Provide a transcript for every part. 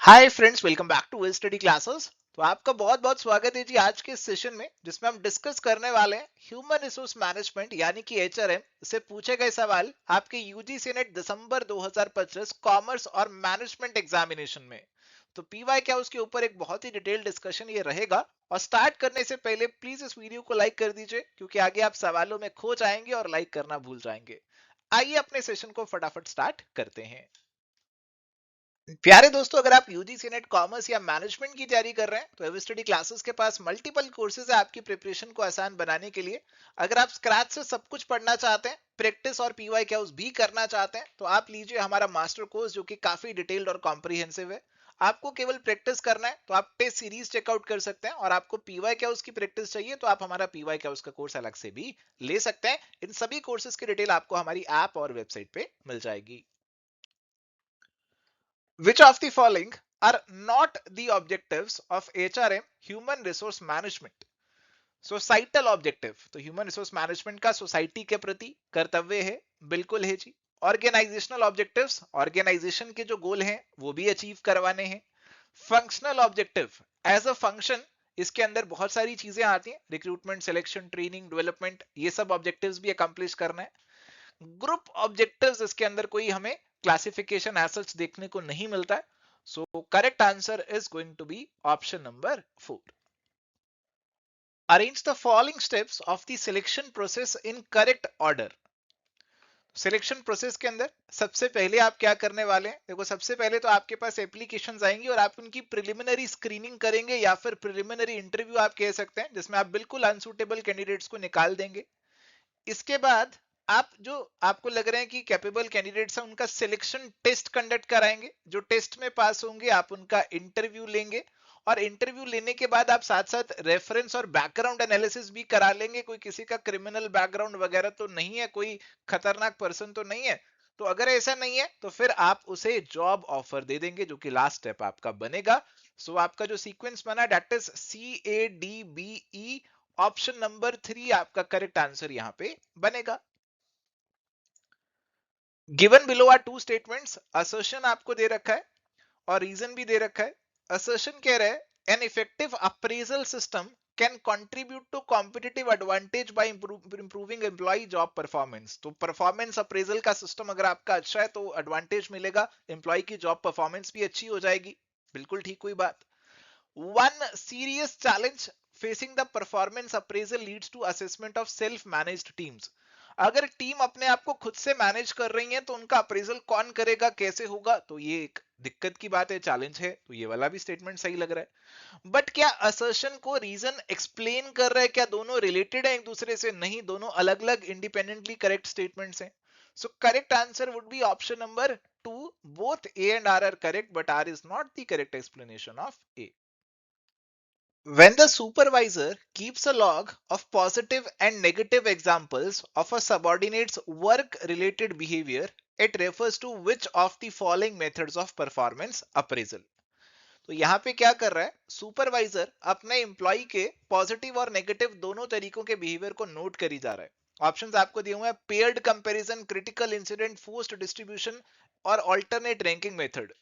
Hi friends, welcome back to will study classes. तो आपका बहुत बहुत स्वागत है जी आज के इस सेशन में, जिसमें हम डिस्कस करने वाले हैं ह्यूमन रिसोर्स मैनेजमेंट यानी कि एचआरएम से पूछे गए सवाल आपके यूजीसी नेट दिसंबर 2025 कॉमर्स और मैनेजमेंट एग्जामिनेशन में। तो पीवाई क्या उसके ऊपर एक बहुत ही डिटेल डिस्कशन ये रहेगा। और स्टार्ट करने से पहले प्लीज इस वीडियो को लाइक कर दीजिए, क्योंकि आगे आप सवालों में खो जाएंगे और लाइक करना भूल जाएंगे। आइए अपने सेशन को फटाफट स्टार्ट करते हैं। प्यारे दोस्तों, अगर आप यूजीसी नेट कॉमर्स या मैनेजमेंट की तैयारी कर रहे हैं तो एवर स्टडी क्लासेस के पास मल्टीपल कोर्सेज है आपकी प्रिपरेशन को आसान बनाने के लिए। अगर आप स्क्रैच से सब कुछ पढ़ना चाहते हैं, प्रैक्टिस और पीवाई क्या उस भी करना चाहते हैं, तो आप लीजिए हमारा मास्टर कोर्स, जो कि काफी डिटेल्ड और कॉम्प्रिहेंसिव है। आपको केवल प्रैक्टिस करना है तो आप टेस्ट सीरीज चेकआउट कर सकते हैं, और आपको पीवाई क्या उसकी प्रैक्टिस चाहिए तो आप हमारा पीवाई क्या उसका कोर्स अलग से भी ले सकते हैं। इन सभी कोर्सेज की डिटेल आपको हमारी ऐप और वेबसाइट पे मिल जाएगी। Which of the following are not the objectives of HRM human resource management? Societal objective, तो ह्यूमन रिसोर्स मैनेजमेंट का सोसाइटी के प्रति कर्तव्य है, बिल्कुल है जी। ऑर्गेनाइजेशनल ऑब्जेक्टिव्स, ऑर्गेनाइजेशन के जो गोल हैं वो भी अचीव करवाने हैं। Functional objective, as a function इसके अंदर बहुत सारी चीजें आती हैं, रिक्रूटमेंट, सिलेक्शन, ट्रेनिंग, डेवलपमेंट, ये सब ऑब्जेक्टिव्स भी अकम्प्लिश करना है। ग्रुप ऑब्जेक्टिव्स, इसके अंदर कोई हमें क्लासिफिकेशन एज सच देखने को नहीं मिलता है। So correct answer is going to be option number 4। Arrange the following steps of the selection process in correct order. Selection process के अंदर सबसे पहले आप क्या करने वाले हैं? देखो, सबसे पहले तो आपके पास एप्लीकेशंस आएंगी और आप उनकी प्रिलिमिनरी स्क्रीनिंग करेंगे, या फिर प्रिलिमिनरी इंटरव्यू आप कह सकते हैं, जिसमें आप बिल्कुल अनसुटेबल कैंडिडेट्स को निकाल देंगे। इसके बाद आप जो आपको लग रहे हैं कि कैपेबल कैंडिडेट्स हैं, उनका सिलेक्शन टेस्ट कंडक्ट कराएंगे। जो टेस्ट में पास होंगे आप उनका इंटरव्यू लेंगे, और इंटरव्यू लेने के बाद आप साथ साथ रेफरेंस और बैकग्राउंड एनालिसिस भी करा लेंगे। कोई किसी का क्रिमिनल बैकग्राउंड वगैरह तो नहीं है, कोई खतरनाक पर्सन तो नहीं है। तो अगर ऐसा नहीं है तो फिर आप उसे जॉब ऑफर दे देंगे, जो कि लास्ट स्टेप आपका बनेगा। सो आपका जो सीक्वेंस बना, that is CADBE। Option number 3 आपका करेक्ट आंसर यहां पे बनेगा। Given below are two statements. Assertion आपको दे रखा है और रीजन भी दे रखा है। असर्शन कह रहा है an effective appraisal system can contribute to competitive advantage by improving employee job performance. तो परफॉर्मेंस अप्रेजल का सिस्टम अगर आपका अच्छा है तो एडवांटेज मिलेगा, एम्प्लॉय की जॉब परफॉर्मेंस भी अच्छी हो जाएगी। बिल्कुल ठीक हुई बात। One serious challenge facing the performance appraisal leads to assessment of self-managed teams. अगर टीम अपने आप को खुद से मैनेज कर रही है तो उनका अप्रेजल कौन करेगा, कैसे होगा? तो ये एक दिक्कत की बात है, चैलेंज है। तो ये वाला भी स्टेटमेंट सही लग रहा है। बट क्या असर्शन को रीजन एक्सप्लेन कर रहा है? क्या दोनों रिलेटेड है एक दूसरे से? नहीं, दोनों अलग अलग इंडिपेंडेंटली करेक्ट स्टेटमेंट्स हैं। So correct answer would be option number 2। Both A and R correct, but R is not the correct explanation of A. When the supervisor keeps a log of positive and negative examples of a subordinate's work-related behavior, it refers to which of the following methods of performance appraisal? तो यहाँ पे क्या कर रहा है supervisor? अपने employ के positive और नेगेटिव दोनों तरीकों के बिहेवियर को नोट करी जा रहा है। ऑप्शंस आपको दिए हुए हैं, paired comparison, critical incident, forced distribution और अल्टरनेट रैंकिंग मेथड।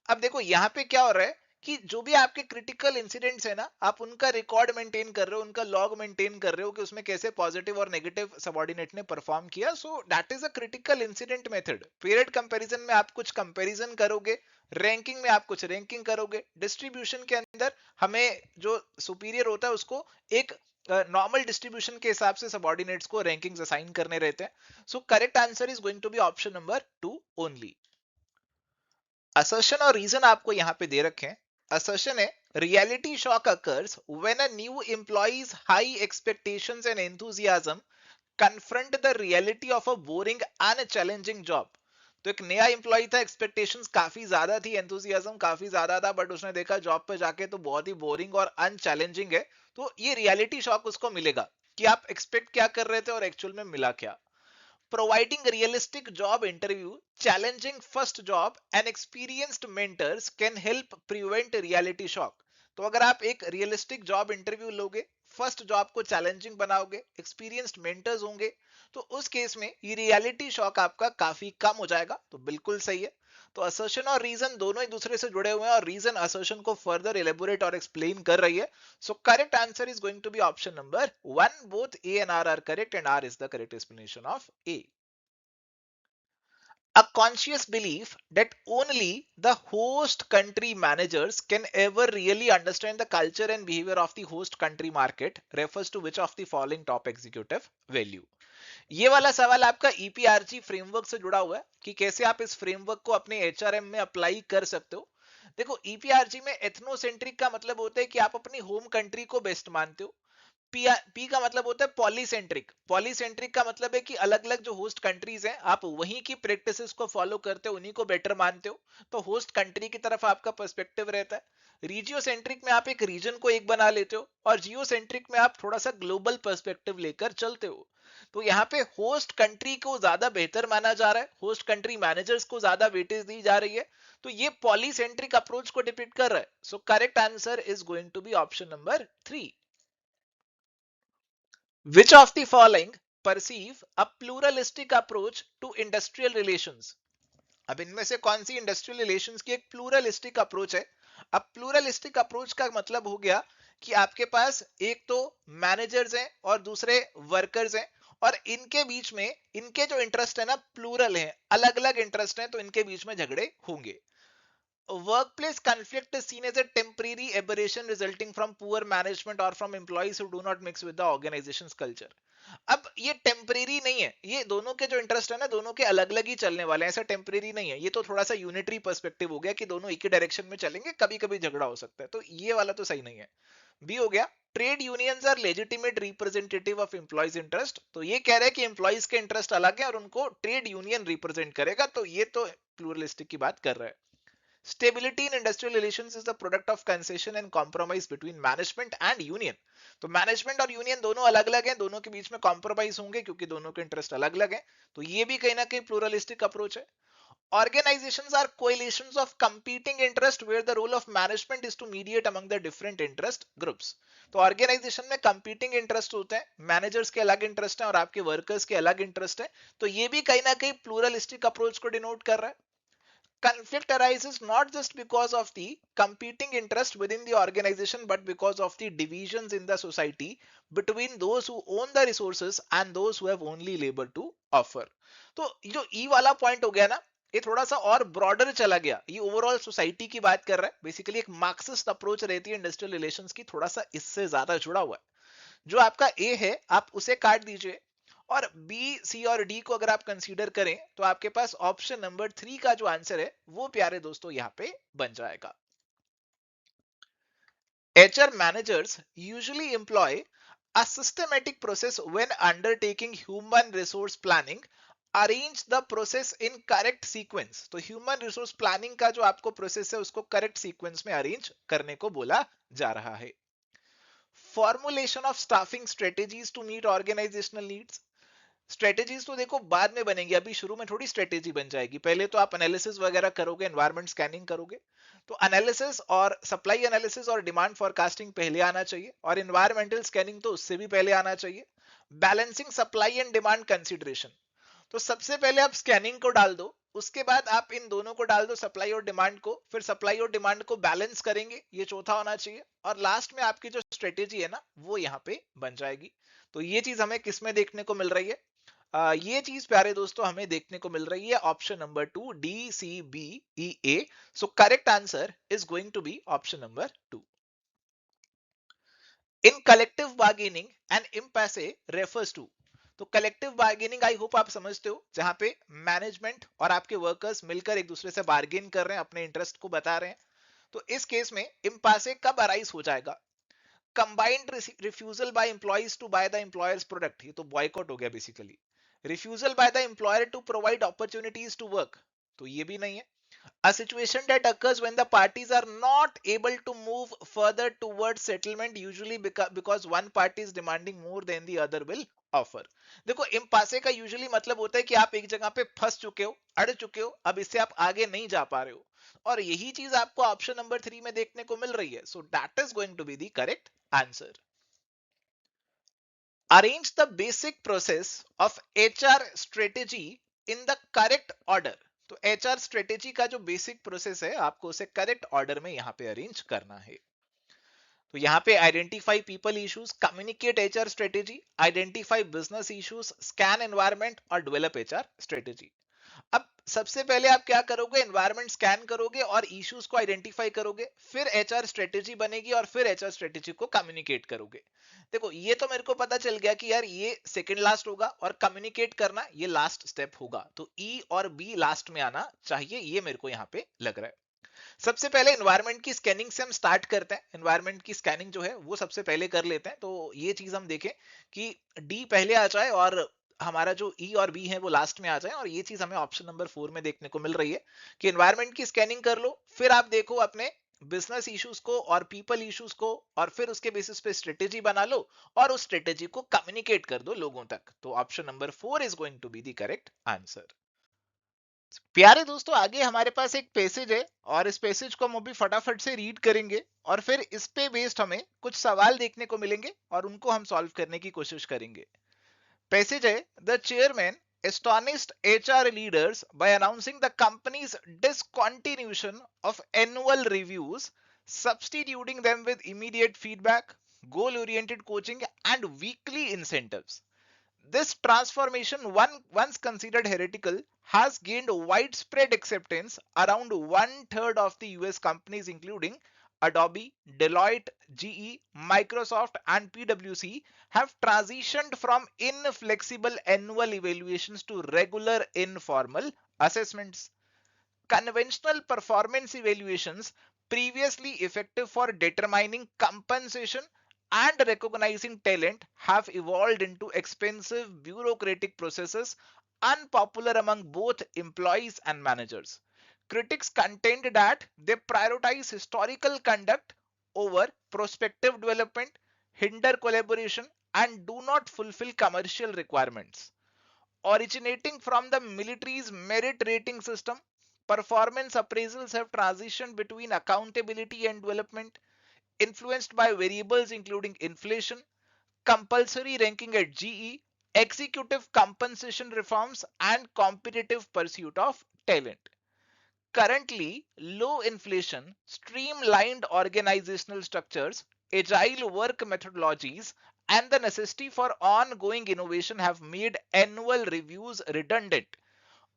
अब देखो यहाँ पे क्या हो रहा है कि जो भी आपके क्रिटिकल इंसिडेंट्स है ना, आप उनका रिकॉर्ड मेंटेन कर रहे हो, उनका लॉग मेंटेन कर रहे हो कि उसमें कैसे पॉजिटिव और नेगेटिव सबऑर्डिनेट ने परफॉर्म किया। सो that is a critical incident method. Period comparison में आप कुछ कंपैरिजन करोगे, रैंकिंग में आप कुछ रैंकिंग करोगे, डिस्ट्रीब्यूशन के अंदर हमें जो सुपीरियर होता है उसको एक नॉर्मल डिस्ट्रीब्यूशन के हिसाब से सबऑर्डिनेट्स को रैंकिंग्स असाइन करने रहते हैं। So correct answer is going to be option number 2 only. Assertion और रीजन आपको यहां पे दे रखे हैं। असर्शन है reality shock occurs when a new employee's high expectations and enthusiasm confront the reality of a boring and challenging job. तो एक नया एम्प्लॉय था, एक्सपेक्टेशंस काफी ज्यादा थी, एंथुसियाज्म काफी ज्यादा था, बट उसने देखा जॉब पे जाके तो बहुत ही बोरिंग और अनचैलेंजिंग है। तो ये रियलिटी शॉक उसको मिलेगा कि आप एक्सपेक्ट क्या कर रहे थे और एक्चुअल में मिला क्या। Providing realistic job interview, challenging first job and experienced mentors can help prevent reality shock. तो अगर आप एक रियलिस्टिक जॉब इंटरव्यू लोगे, फर्स्ट जॉब को चैलेंजिंग बनाओगे, एक्सपीरियंस्ड मेंटर्स होंगे, तो उस केस में ये रियलिटी शॉक आपका काफी कम हो जाएगा। तो बिल्कुल सही है। तो असर्शन और रीजन दोनों एक दूसरे से जुड़े हुए हैं और रीजन असर्शन को फर्दर एलेबोरेट और एक्सप्लेन कर रही है. So correct answer is going to be option number 1. Both A and R correct and R is the correct explanation of A. A conscious belief that only the host country managers can ever really understand the culture and behavior of the host country market refers to which of the following top executive value. ये वाला सवाल आपका EPRG framework से जुड़ा हुआ है कि कैसे आप इस फ्रेमवर्क को अपने एचआरएम में अप्लाई कर सकते हो. देखो ईपीआरजी में एथनोसेंट्रिक का मतलब होता है कि आप अपनी होम कंट्री को बेस्ट मानते हो. पी का मतलब होता है पॉलीसेंट्रिक. पॉलीसेंट्रिक का मतलब है कि अलग अलग जो होस्ट कंट्रीज हैं आप वहीं की प्रैक्टिसेस को फॉलो करते हो, उन्हीं को बेटर मानते हो, तो होस्ट कंट्री की तरफ आपका पर्सपेक्टिव रहता है. रीजियोसेंट्रिक में आप एक रीजन को एक बना लेते हो और जियोसेंट्रिक में आप थोड़ा सा ग्लोबल पर्सपेक्टिव लेकर चलते हो. तो यहाँ पे होस्ट कंट्री को ज्यादा बेहतर माना जा रहा है, होस्ट कंट्री मैनेजर्स को ज्यादा वेटेज दी जा रही है, तो ये पॉलीसेंट्रिक अप्रोच को डिपिक्ट कर रहा है. So correct answer is going to be option number 3. Which of the following perceive a pluralistic approach to industrial relations? अब इनमें से कौन सी इंडस्ट्रियल रिलेशंस की एक प्लूरलिस्टिक अप्रोच है? अब प्लूरलिस्टिक अप्रोच का मतलब हो गया कि आपके पास एक तो मैनेजर्स हैं और दूसरे वर्कर्स हैं और इनके बीच में इनके जो इंटरेस्ट है ना प्लूरल है, अलग अलग इंटरेस्ट हैं, तो इनके बीच में झगड़े होंगे. A workplace conflict is seen as a temporary aberration resulting from poor management or from employees who do not mix with the organization's culture. अब ये टेम्परेरी नहीं है, ये दोनों के जो इंटरेस्ट है ना दोनों के अलग अलग ही चलने वाले हैं, ऐसा टेम्परेरी नहीं है. ये तो थोड़ा सा यूनिटरी पर्सपेक्टिव हो गया कि दोनों एक ही डायरेक्शन में चलेंगे, कभी कभी झगड़ा हो सकता है, तो ये वाला तो सही नहीं है. बी हो गया, trade unions are legitimate representative of employees interest. तो ये कह रहे हैं कि एम्प्लॉइज के इंटरेस्ट अलग है और उनको ट्रेड यूनियन रिप्रेजेंट करेगा, तो ये तो प्लूरलिस्टिक की बात कर रहा है. Stability in industrial relations is the product of concession and compromise between management and union. तो मैनेजमेंट और यूनियन दोनों अलग अलग हैं, दोनों के बीच में कॉम्प्रोमाइज होंगे क्योंकि दोनों के इंटरेस्ट अलग अलग हैं, तो ये भी कहीं ना कहीं प्लूरलिस्टिक अप्रोच है. Organizations are coalitions of competing interest where the role of management is to mediate among the different interest groups. तो ऑर्गेनाइजेशन में competing interest होते हैं, मैनेजर्स के अलग इंटरेस्ट हैं और आपके वर्कर्स के अलग इंटरेस्ट हैं, तो ये भी कहीं ना कहीं प्लूरलिस्टिक अप्रोच को डिनोट कर रहा है. Conflict arises not just because of the competing interest within the organization but because of the divisions in the society between those who own the resources and those who have only labor to offer. तो जो ई वाला point हो गया ना, ये थोड़ा सा और ब्रॉडर चला गया, ये ओवरऑल सोसाइटी की बात कर रहा है. बेसिकली एक मार्क्सिस्ट अप्रोच रहती है इंडस्ट्रियल रिलेशंस की, थोड़ा सा इससे ज्यादा जुड़ा हुआ है. जो आपका ए है आप उसे काट दीजिए और बी सी और डी को अगर आप कंसीडर करें तो आपके पास ऑप्शन नंबर 3 का जो आंसर है वो प्यारे दोस्तों यहां पे बन जाएगा. HR managers usually employ a systematic process when undertaking human resource planning. Arrange the process in correct sequence. तो human resource planning का जो आपको प्रोसेस है उसको करेक्ट सीक्वेंस में अरेंज करने को बोला जा रहा है. Formulation of staffing strategies to meet organizational needs. Strategies तो देखो बाद में बनेंगी, अभी शुरू में थोड़ी स्ट्रेटेजी बन जाएगी, पहले तो आप एनालिसिस वगैरह करोगे, एनवायरमेंट स्कैनिंग करोगे, तो एनालिसिस और सप्लाई एनालिसिस और डिमांड फॉरकास्टिंग पहले आना चाहिए और एनवायरमेंटल स्कैनिंग तो उससे भी पहले आना चाहिए. Balancing supply and demand consideration, तो सबसे पहले आप स्कैनिंग को डाल दो, उसके बाद आप इन दोनों को डाल दो सप्लाई और डिमांड को, फिर सप्लाई और डिमांड को बैलेंस करेंगे, ये चौथा होना चाहिए, और लास्ट में आपकी जो स्ट्रेटेजी है ना वो यहाँ पे बन जाएगी. तो ये चीज हमें किस में देखने को मिल रही है? ये चीज प्यारे दोस्तों हमें देखने को मिल रही है option number 2 D C B E A. So correct answer is going to be option number 2. In collective bargaining and impasse refers to. तो कलेक्टिव बार्गेनिंग आई होप आप समझते हो, जहां पे मैनेजमेंट और आपके वर्कर्स मिलकर एक दूसरे से बार्गेन कर रहे हैं, अपने इंटरेस्ट को बता रहे हैं. तो इस केस में इम्पासे कब अराइज हो जाएगा? Combined refusal by employees to buy the employer's product, ये तो बॉयकॉट हो गया basically. Refusal by the employer to provide opportunities to work, तो ये भी नहीं है. A situation that occurs when the parties are not able to move further towards settlement, usually because one party is demanding more than the other will offer. देखो इम्पासे का usually मतलब होता है कि आप एक जगह पे फंस चुके हो, अड़ चुके हो, अब इससे आप आगे नहीं जा पा रहे हो, और यही चीज आपको ऑप्शन नंबर 3 में देखने को मिल रही है. So that is going to be the correct answer. Arrange the basic process of HR strategy in the correct order. तो एचआर स्ट्रेटेजी का जो बेसिक प्रोसेस है आपको उसे करेक्ट ऑर्डर में यहाँ पे अरेंज करना है। तो यहाँ पे identify people issues, communicate HR strategy, identify business issues, scan environment और डेवलप एचआर स्ट्रेटेजी। अब सबसे पहले आप क्या करोगे, एनवायरनमेंट स्कैन करोगे और इश्यूज को आइडेंटिफाई करोगे, फिर एचआर स्ट्रेटेजी बनेगी और फिर एचआर स्ट्रेटेजी को कम्युनिकेट करोगे। देखो ये तो मेरे को पता चल गया कि यार ये सेकंड लास्ट होगा और कम्युनिकेट करना ये लास्ट स्टेप होगा, तो ई और बी लास्ट में आना चाहिए, ये मेरे को यहाँ पे लग रहा है। सबसे पहले एनवायरनमेंट की स्कैनिंग से हम स्टार्ट करते हैं। एनवायरनमेंट की स्कैनिंग जो है वो सबसे पहले कर लेते हैं, तो ये चीज हम देखें कि डी पहले आ जाए और हमारा जो ई और बी है वो लास्ट में आ जाए, और ये चीज हमें ऑप्शन नंबर 4 में देखने को मिल रही है कि एनवायरनमेंट की स्कैनिंग कर लो, फिर आप देखो अपने बिजनेस इश्यूज को और पीपल इश्यूज को, और फिर उसके बेसिस पे स्ट्रेटेजी बना लो और उस स्ट्रेटेजी को कम्युनिकेट कर दो लोगों तक। तो option number 4 is going to be the correct answer. प्यारे दोस्तों, आगे हमारे पास एक पैसेज है और इस पैसेज को हम अभी फटाफट से रीड करेंगे और फिर इस पे बेस्ड हमें कुछ सवाल देखने को मिलेंगे और उनको हम सॉल्व करने की कोशिश करेंगे। पैसेज है, the chairman astonished HR leaders by announcing the company's discontinuation of annual reviews, substituting them with immediate feedback, goal-oriented coaching, and weekly incentives. This transformation, once considered heretical, has gained widespread acceptance. Around 1/3 of the US companies, including Adobe, Deloitte, GE, Microsoft, and PwC, have transitioned from inflexible annual evaluations to regular informal assessments. Conventional performance evaluations, previously effective for determining compensation and recognizing talent, have evolved into expensive bureaucratic processes unpopular among both employees and managers. Critics contend that they prioritize historical conduct over prospective development, hinder collaboration, and do not fulfill commercial requirements. Originating from the military's merit rating system, performance appraisals have transitioned between accountability and development, influenced by variables including inflation, compulsory ranking at GE, executive compensation reforms, and competitive pursuit of talent. Currently, low inflation, streamlined organizational structures, agile work methodologies, and the necessity for ongoing innovation have made annual reviews redundant.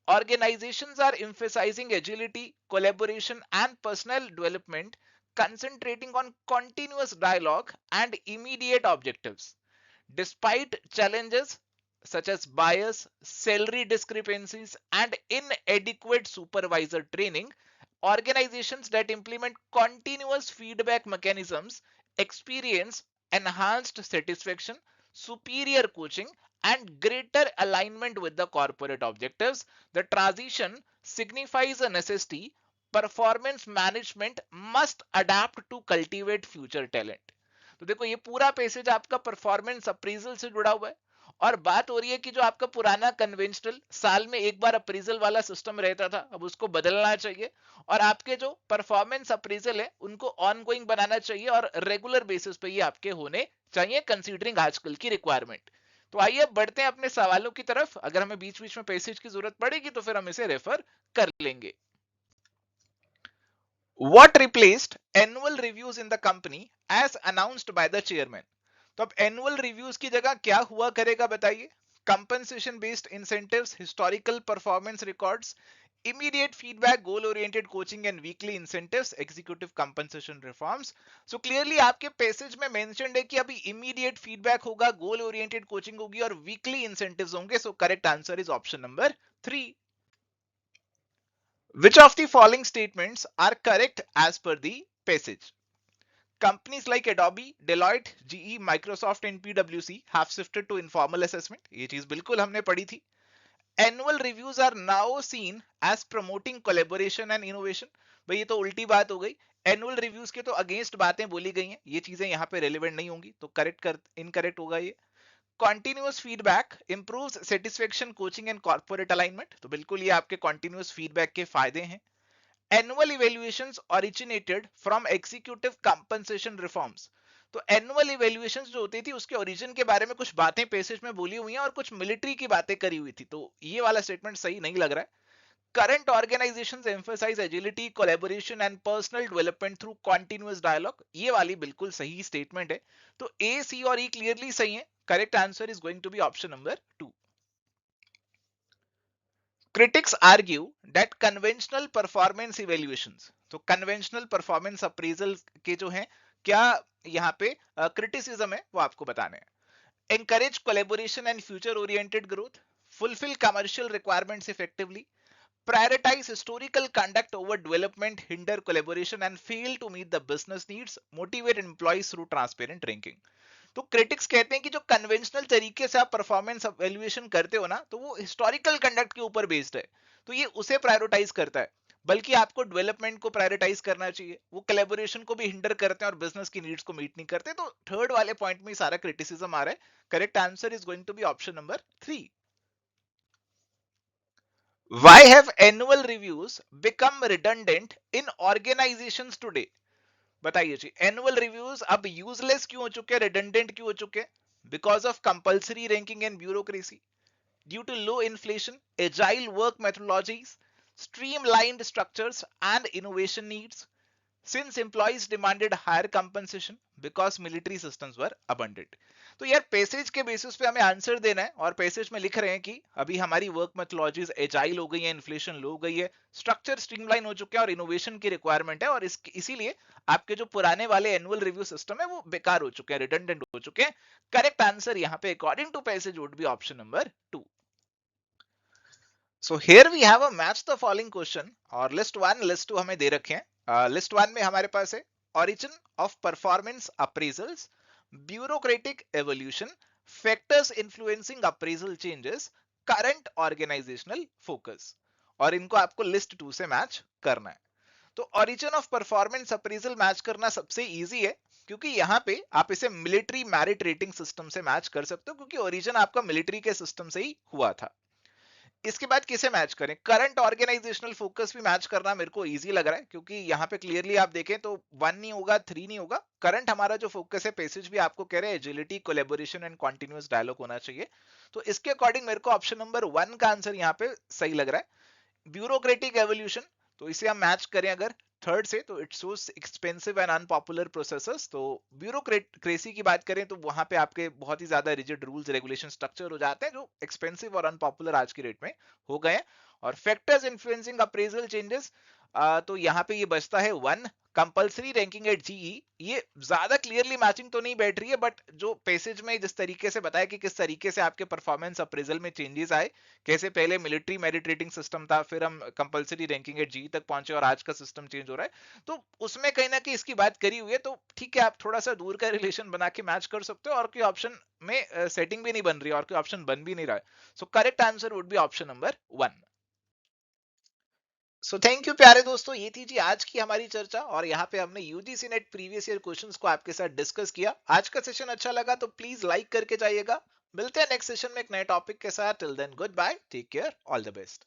Organizations are emphasizing agility, collaboration, and personal development, concentrating on continuous dialogue and immediate objectives. Despite challenges such as bias, salary discrepancies, and inadequate supervisor training, organizations that implement continuous feedback mechanisms experience enhanced satisfaction, superior coaching, and greater alignment with the corporate objectives. The transition signifies a necessity. Performance management must adapt to cultivate future talent. तो देखो ये पूरा passage आपका performance appraisal से जुड़ा हुआ है और बात हो रही है कि जो आपका पुराना कन्वेंशनल साल में एक बार अप्रेजल वाला सिस्टम रहता था, अब उसको बदलना चाहिए और आपके जो परफॉर्मेंस अप्रेजल है उनको ऑनगोइंग बनाना चाहिए और रेगुलर बेसिस पे ये आपके होने चाहिए कंसीडरिंग आजकल की रिक्वायरमेंट। तो आइए अब बढ़ते हैं अपने सवालों की तरफ। अगर हमें बीच बीच में पैसेज की जरूरत पड़ेगी तो फिर हम इसे रेफर कर लेंगे। What replaced annual reviews in the company as announced by the chairman? तो अब एनुअल रिव्यूज की जगह क्या हुआ करेगा बताइए? Compensation based incentives, historical performance records, immediate feedback, goal oriented coaching and weekly incentives, executive compensation reforms. So clearly आपके passage में मेंशन्ड है कि अभी immediate feedback होगा, goal oriented coaching होगी और weekly incentives होंगे. So correct answer is option number 3. Which of the following statements are correct as per the passage? Companies like Adobe, Deloitte, GE, Microsoft and PwC have shifted to informal assessment. ये चीज बिल्कुल हमने पढ़ी थी. Annual reviews are now seen as promoting collaboration and innovation. भाई ये तो उल्टी बात हो गई. Annual reviews के तो अगेंस्ट बातें बोली गई हैं, ये चीजें यहाँ पे रेलिवेंट नहीं होंगी, तो इनकरेक्ट होगा ये. Continuous feedback improves satisfaction, coaching and corporate alignment. तो बिल्कुल ये आपके continuous feedback के फायदे हैं. Annual evaluations originated from executive compensation reforms. तो एनुअल इवेल्युएशंस जो होती थी उसके ओरिजिन के बारे में कुछ बातें पैसेज में बोली हुई हैं और कुछ मिलिट्री की बातें करी हुई थी, तो ये वाला स्टेटमेंट सही नहीं लग रहा है. Current organizations emphasize agility, collaboration and personal development through continuous dialogue. ये वाली बिल्कुल सही स्टेटमेंट है. तो A, C और E क्लियरली सही है. Correct answer is going to be option number 2. Critics argue that conventional performance evaluations, तो conventional performance appraisal के जो हैं, क्या यहाँ पे criticism है वो आपको बताने हैं. Encourage collaboration and future oriented growth, fulfill commercial requirements effectively, prioritize historical conduct over development, hinder collaboration and fail to meet the business needs, motivate employees through transparent ranking. तो क्रिटिक्स कहते हैं कि जो कन्वेंशनल तरीके से आप performance evaluation करते हो ना, तो वो हिस्टोरिकल कंडक्ट के ऊपर बेस्ड है, तो ये उसे प्रायोरिटाइज करता है, बल्कि आपको डेवलपमेंट को प्रायोरिटाइज करना चाहिए. वो कोलैबोरेशन को भी हिंडर करते हैं और बिजनेस की नीड्स को मीट नहीं करते. तो थर्ड वाले पॉइंट में सारा क्रिटिसिज्म आ रहा है. Correct answer is going to be option number 3. Why have annual reviews become redundant in organizations today? बताइए जी, एनुअल रिव्यूज अब यूजलेस क्यों हो चुके हैं, रिडंडेंट क्यों हो चुके हैं? Because of compulsory ranking and bureaucracy, due to low inflation, agile work methodologies, streamlined structures and innovation needs, since employees demanded higher compensation because military systems were abundant. तो यार पैसेज के बेसिस पे हमें answer देना है, और passage में लिख रहे हैं कि अभी हमारी वर्क मेथोडोलॉजीज एजाइल हो गई है, इन्फ्लेशन लो हो गई है, स्ट्रक्चर स्ट्रीमलाइन हो चुके हैं और इनोवेशन की रिक्वायरमेंट है, और इसीलिए आपके जो पुराने वाले एनुअल रिव्यू सिस्टम है वो बेकार हो चुके हैं, रिडंडेंट हो चुके हैं. करेक्ट आंसर यहाँ पे according to passage would be option number 2. So here we have a match the following question, और लिस्ट 1 लिस्ट 2 हमें दे रखे हैं. लिस्ट 1 में हमारे पास है origin of performance appraisals, bureaucratic evolution, factors influencing appraisal changes, current organizational focus, और इनको आपको लिस्ट 2 से मैच करना है. तो origin of performance appraisal match करना सबसे इजी है, क्योंकि यहाँ पे आप इसे मिलिट्री मैरिट रेटिंग सिस्टम से मैच कर सकते हो, क्योंकि ओरिजिन आपका मिलिट्री के सिस्टम से ही हुआ था. इसके बाद किसे मैच करें? करंट ऑर्गेनाइजेशनल फोकस भी मैच करना मेरे को इजी लग रहा है, क्योंकि यहाँ पे क्लियरली आप देखें तो 1 नहीं होगा, 3 नहीं होगा. करंट हमारा जो फोकस है, पैसेज भी आपको कह रहे हैं agility, collaboration and continuous dialogue होना चाहिए. तो इसके अकॉर्डिंग मेरे को ऑप्शन नंबर 1 का आंसर यहाँ पे सही लग रहा है. ब्यूरोक्रेटिक एवोल्यूशन, तो इसे हम मैच करें अगर थर्ड से, तो it shows expensive and unpopular processes. तो ब्यूरोक्रेसी की बात करें तो वहां पे आपके बहुत ही ज्यादा रिजिड रूल्स, रेगुलेशन, स्ट्रक्चर हो जाते हैं जो एक्सपेंसिव और अनपॉपुलर आज की डेट में हो गए हैं. और फैक्टर्स इन्फ्लुएंसिंग अप्रेजल चेंजेस, तो यहाँ पे ये बचता है 1. कंपल्सरी रैंकिंग एट जीई, ये ज्यादा क्लियरली मैचिंग तो नहीं बैठ रही है, बट जो पैसेज में जिस तरीके से बताया कि किस तरीके से आपके परफॉर्मेंस अप्रेजल में चेंजेस आए, कैसे पहले मिलिट्री मेरिट रेटिंग सिस्टम था, फिर हम कंपल्सरी रैंकिंग एट जीई तक पहुंचे और आज का सिस्टम चेंज हो रहा है, तो उसमें कहीं ना कहीं इसकी बात करी हुई है. तो ठीक है, आप थोड़ा सा दूर का रिलेशन बना के मैच कर सकते हो, और कोई ऑप्शन में सेटिंग भी नहीं बन रही है और कोई ऑप्शन बन भी नहीं रहा है. So correct answer would be option number 1. So thank you प्यारे दोस्तों, ये थी जी आज की हमारी चर्चा, और यहाँ पे हमने UGC net previous year questions को आपके साथ डिस्कस किया. आज का सेशन अच्छा लगा तो प्लीज लाइक करके जाइएगा. मिलते हैं नेक्स्ट सेशन में एक नए टॉपिक के साथ. Till then goodbye, take care, all the best.